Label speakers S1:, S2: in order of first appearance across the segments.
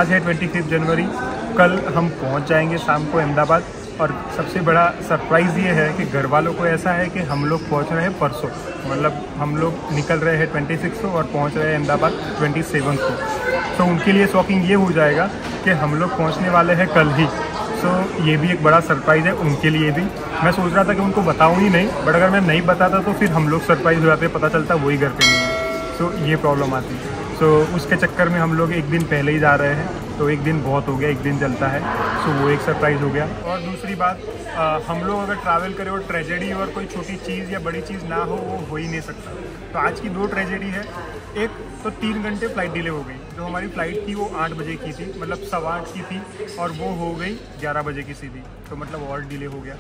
S1: आज है 25 जनवरी, कल हम पहुंच जाएंगे शाम को अहमदाबाद। और सबसे बड़ा सरप्राइज़ ये है कि घर वालों को ऐसा है कि हम लोग पहुंच रहे हैं परसों, मतलब हम लोग निकल रहे हैं 26 को और पहुंच रहे हैं अहमदाबाद 27 को। तो उनके लिए शॉकिंग ये हो जाएगा कि हम लोग पहुंचने वाले हैं कल ही। तो ये भी एक बड़ा सरप्राइज़ है उनके लिए भी। मैं सोच रहा था कि उनको बताऊँ ही नहीं, बट अगर मैं नहीं बताता तो फिर हम लोग सरप्राइज़ हो जाते, पता चलता वही घर पे नहीं है। तो ये प्रॉब्लम आती है। तो उसके चक्कर में हम लोग एक दिन पहले ही जा रहे हैं, तो एक दिन बहुत हो गया, एक दिन चलता है। सो वो एक सरप्राइज़ हो गया। और दूसरी बात, हम लोग अगर ट्रैवल करें और ट्रेजेडी और कोई छोटी चीज़ या बड़ी चीज़ ना हो वो ही नहीं सकता। तो आज की दो ट्रेजेडी है। एक तो 3 घंटे फ़्लाइट डिले हो गई। जो हमारी फ़्लाइट थी वो 8 बजे की थी, मतलब 8:15 की थी, और वो हो गई 11 बजे की सीधी, तो मतलब और डिले हो गया।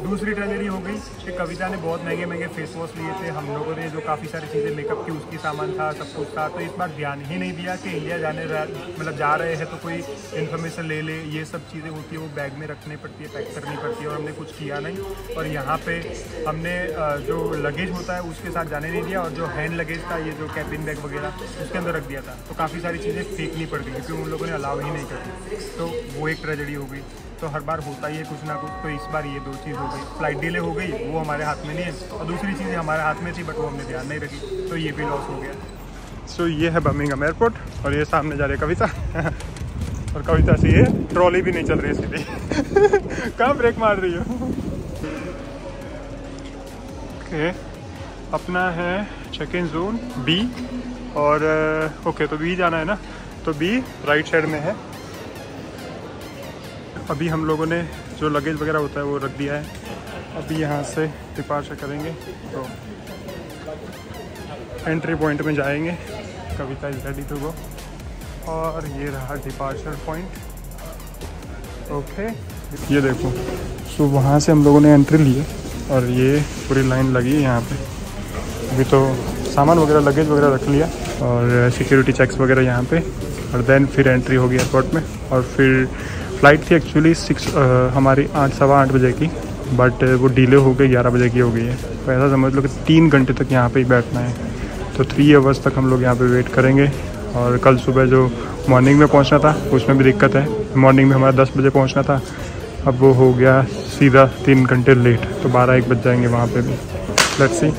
S1: दूसरी ट्रेजेडी हो गई कि कविता ने बहुत महंगे महंगे फेस वॉश लिए थे। हम लोगों ने जो काफ़ी सारी चीज़ें मेकअप की उसकी सामान था, सब कुछ था, तो इस बार ध्यान ही नहीं दिया कि इंडिया मतलब जा रहे हैं तो कोई इन्फॉर्मेशन ले ले। ये सब चीज़ें होती है वो बैग में रखनी पड़ती है, पैक करनी पड़ती है, और हमने कुछ किया नहीं। और यहाँ पे हमने जो लगेज होता है उसके साथ जाने नहीं दिया, और जो हैंड लगेज था, ये जो कैबिन बैग वगैरह, उसके अंदर रख दिया था। तो काफ़ी सारी चीज़ें फेंकनी पड़ गई क्योंकि उन लोगों ने अलाउ ही नहीं करी। तो वो एक ट्रेजेडी हो गई। तो हर बार होता ही है कुछ ना कुछ, तो इस बार ये दो चीज़ हो गई। फ़्लाइट डिले हो गई, वो हमारे हाथ में नहीं है, और दूसरी चीज़ें हमारे हाथ में थी बट वो हमने ध्यान नहीं रखी, तो ये भी लॉस हो गया। सो ये है बर्मिंघम एयरपोर्ट, और ये सामने जा रही है कविता और कविता से ये ट्रॉली भी नहीं चल रही सीधी कहाँ ब्रेक मार रही हो? ओके, अपना है चेक इन जोन बी, और ओके तो बी जाना है ना, तो बी राइट साइड में है। अभी हम लोगों ने जो लगेज वगैरह होता है वो रख दिया है। अभी यहाँ से डिपार्चर करेंगे तो एंट्री पॉइंट में जाएंगे। कविता इज रेडी टू गो, और ये रहा डिपार्चर पॉइंट। ओके, ये देखो। सो वहाँ से हम लोगों ने एंट्री ली है, और ये पूरी लाइन लगी है यहाँ पे। अभी तो सामान वगैरह लगेज वगैरह रख लिया, और सिक्योरिटी चेक्स वगैरह यहाँ पे, और देन फिर एंट्री होगी एयरपोर्ट में। और फिर फ़्लाइट थी एक्चुअली हमारी 8 सवा 8 बजे की, बट वो डिले हो गई, 11 बजे की हो गई है। तो ऐसा समझ लो कि 3 घंटे तक यहाँ पे ही बैठना है। तो 3 आवर्स तक हम लोग यहाँ पे वेट करेंगे। और कल सुबह जो मॉर्निंग में पहुँचना था उसमें भी दिक्कत है। मॉर्निंग में हमारा 10 बजे पहुँचना था, अब वो हो गया सीधा 3 घंटे लेट, तो 12-1 बज जाएंगे वहाँ पे भी। Let's see.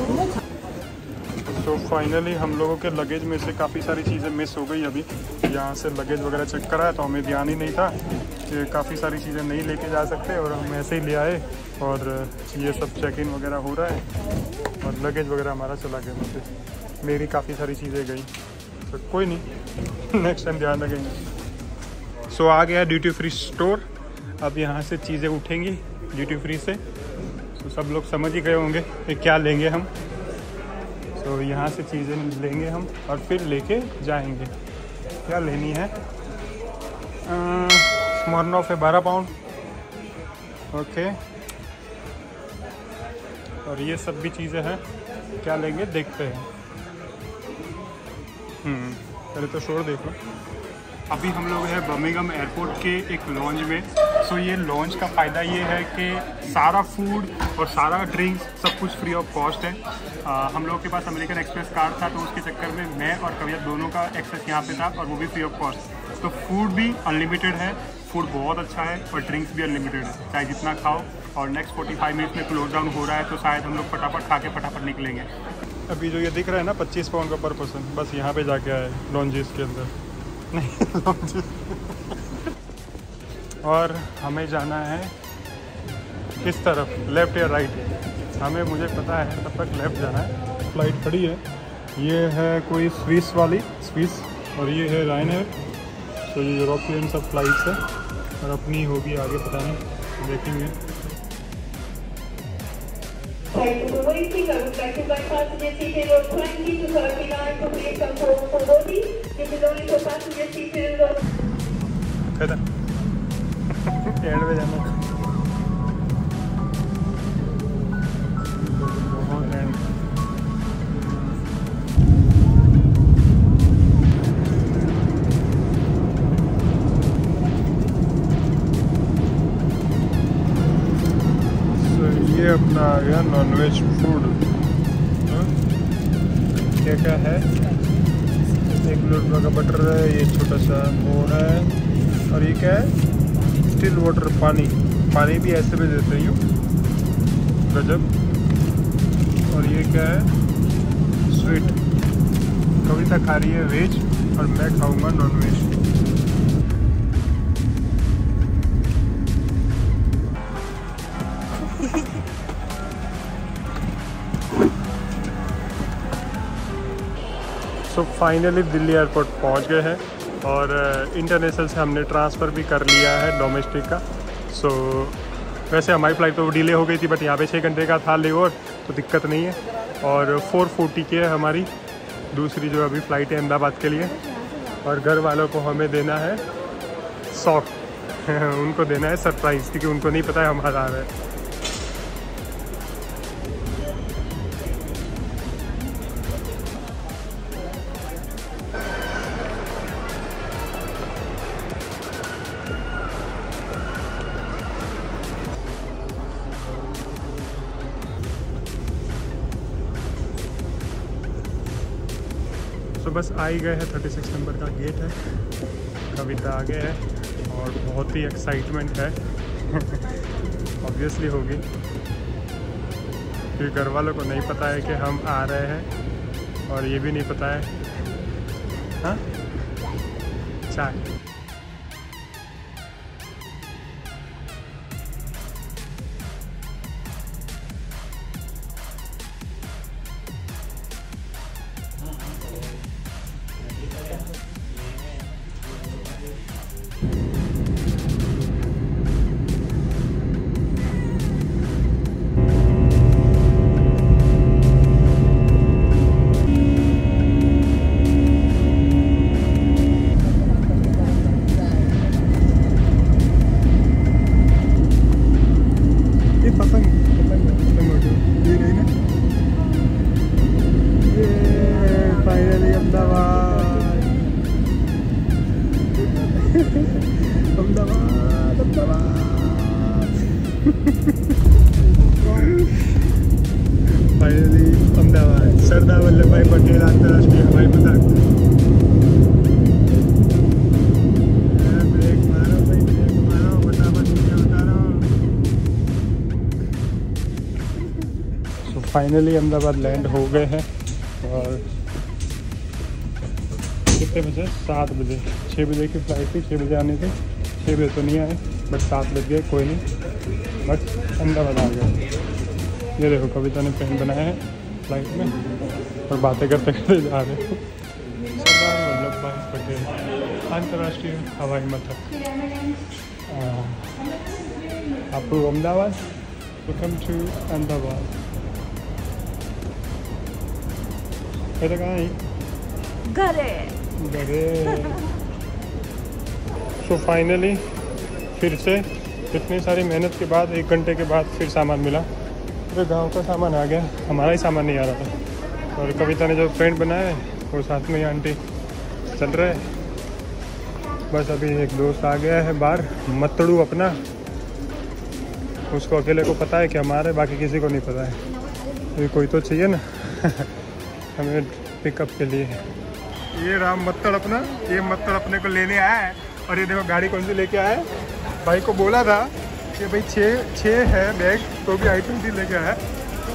S1: तो फाइनली हम लोगों के लगेज में से काफ़ी सारी चीज़ें मिस हो गई। अभी यहाँ से लगेज वगैरह चेक करा है तो हमें ध्यान ही नहीं था कि काफ़ी सारी चीज़ें नहीं लेके जा सकते, और हम ऐसे ही ले आए। और ये सब चेक इन वगैरह हो रहा है, और लगेज वगैरह हमारा चला गया। मुझे मेरी काफ़ी सारी चीज़ें गई, तो कोई नहीं, नेक्स्ट टाइम ध्यान रखेंगे। सो आ गया ड्यूटी फ्री स्टोर। अब यहाँ से चीज़ें उठेंगी ड्यूटी फ्री से। तो सब लोग समझ ही गए होंगे कि क्या लेंगे हम। तो यहाँ से चीज़ें लेंगे हम, और फिर लेके जाएंगे। क्या लेनी है? स्मॉर्नॉफ है 12 पाउंड। ओके, और ये सब भी चीज़ें हैं। क्या लेंगे देखते हैं। पहले तो शोर देख लो। अभी हम लोग हैं बर्मिंघम एयरपोर्ट के एक लॉन्ज में। सो ये लॉन्ज का फ़ायदा ये है कि सारा फूड और सारा ड्रिंक्स सब कुछ फ्री ऑफ कॉस्ट है। हम लोगों के पास अमेरिकन एक्सप्रेस कार्ड था, तो उसके चक्कर में मैं और कविता दोनों का एक्सेस यहाँ पे था, और वो भी फ्री ऑफ कॉस्ट। तो फूड भी अनलिमिटेड है, फूड बहुत अच्छा है, और ड्रिंक्स भी अनलिमिटेड है, चाहे जितना खाओ। और नेक्स्ट 45 मिनट में क्लोज डाउन हो रहा है, तो शायद हम लोग फटाफट खा के फटाफट निकलेंगे। अभी जो ये दिख रहा है ना 25 पाउंड का पर पर्सन, बस यहाँ पे जाके आए लॉन्जेस के अंदर नहीं लॉन्जेस। और हमें जाना है किस तरफ, लेफ़्ट या राइट? हमें मुझे पता है तब तक लेफ़्ट जाना है। फ्लाइट खड़ी है, ये है कोई स्विस वाली, स्विस, और ये है रायनेयर। तो ये यूरोपियन सब फ्लाइट्स है, और अपनी होगी आगे पता नहीं, तो देखेंगे।
S2: Thank you for waiting. I would like to invite passengers seated row 20 to 39 to please come forward for boarding. This is only for passengers seated in row.
S1: And में जाना। ये अपना आ गया नॉनवेज फूड। क्या क्या है? ₹1 का बटर है, ये छोटा सा वो है। और ये क्या है? स्टिल वाटर, पानी भी ऐसे भी देते हैं यूँ, गजब। और ये क्या है? स्वीट। कविता खा रही है वेज और मैं खाऊंगा non veg. So finally Delhi airport पहुंच गए हैं और इंटरनेशनल से हमने ट्रांसफ़र भी कर लिया है डोमेस्टिक का। सो वैसे हमारी फ़्लाइट तो डिले हो गई थी, बट यहाँ पे 6 घंटे का था लेओवर, तो दिक्कत नहीं है। और 4:40 की है हमारी दूसरी जो अभी फ़्लाइट है अहमदाबाद के लिए। और घर वालों को हमें देना है शॉक उनको देना है सरप्राइज़, क्योंकि उनको नहीं पता है हम आ रहे हैं। तो बस आ ही गए हैं, 36 नंबर का गेट है। कविता आ गए है और बहुत ही एक्साइटमेंट है ऑब्वियसली होगी, क्योंकि घर वालों को नहीं पता है कि हम आ रहे हैं, और ये भी नहीं पता है। हाँ, चाय। फाइनली अहमदाबाद, सरदार वल्लभ भाई पटेल अंतर्राष्ट्रीय हवाई मथक। ब्रेक मारो भाई, ब्रेक मारो, फटाफट नीचे उतारो। तो फाइनली अहमदाबाद लैंड हो गए हैं। और कितने बजे? 7 बजे। 6 बजे की फ़्लाइट थी, 6 बजे आनी थी। 6 बजे तो नहीं आए, बट 7 बज गए, कोई नहीं, बट अहमदाबाद आ गए। ये देखो कविता ने पेन बनाया है फ्लाइट में और बातें करते करते जा रहे हैं। सरदार वल्लभ भाई पटेल अंतर्राष्ट्रीय हवाई मथक, up to Ahmedabad. Welcome to Ahmedabad. कहाँ है?
S3: घरे।
S1: सो फाइनली फिर से इतनी सारी मेहनत के बाद 1 घंटे के बाद फिर सामान मिला। पूरे गांव का सामान आ गया, हमारा ही सामान नहीं आ रहा था। और कविता ने जो पेंट बनाया है वो साथ में ही आंटी चल रहे हैं। बस अभी एक दोस्त आ गया है बाहर, मतड़ू अपना, उसको अकेले को पता है कि हमारे, बाकी किसी को नहीं पता है। ये कोई तो चाहिए ना हमें पिकअप के लिए। ये राम मत्तड़ अपना, ये मत्तड़ अपने को लेने आया है। और ये देखो गाड़ी कौन सी लेके आया है। भाई को बोला था कि भाई 6 है बैग, तो भी आइटम भी लेके आया है।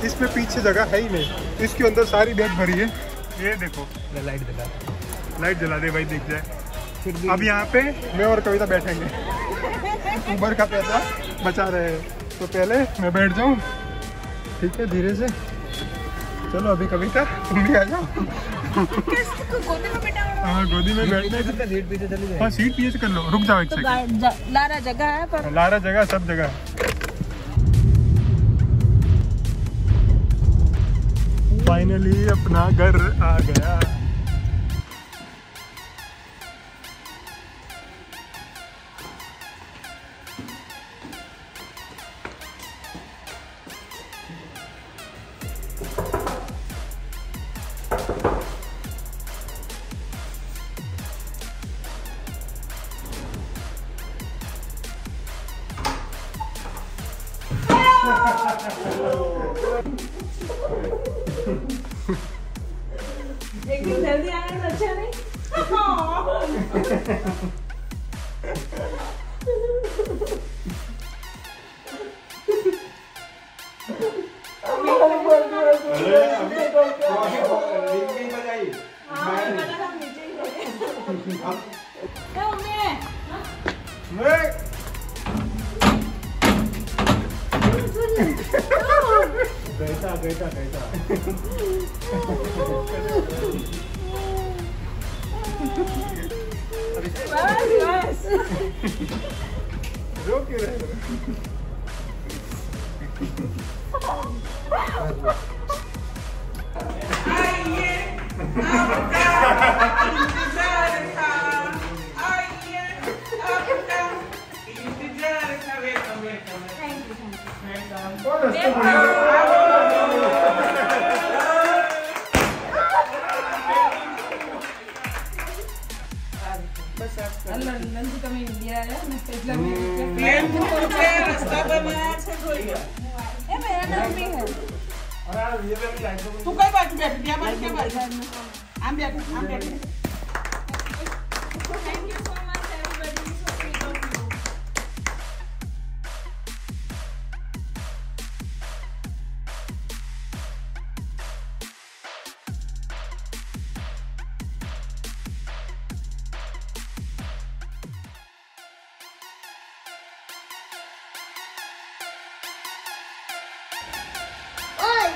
S1: इसमें पीछे जगह है ही नहीं, इसके अंदर सारी बैग भरी है। ये देखो लाइट जला दे भाई, दिख जाए। अब यहाँ पे मैं और कविता बैठेंगे, उबर का पैसा बचा रहे हैं, तो पहले मैं बैठ जाऊँ, ठीक है, धीरे से। चलो अभी कविता तुम भी आ जाओ। हाँ, गोदी में बैठना है। हाँ, सीट पीछे कर लो, रुक जाओ 1 सेकंड।
S3: लारा जगह है, पर
S1: लारा जगह, सब जगह। फाइनली अपना घर आ गया।
S3: एक दिन जल्दी आना तो अच्छा नहीं।
S1: रो क्यों रहे हो?
S3: नंदू कमी दिया है
S4: रास्ता बनाया है कोई
S3: ये मेरा नाम भी है
S4: तू कई बात बैठ गया बात क्या बात हम बैठ
S3: thank you so much everybody so sweet of you
S5: Oi,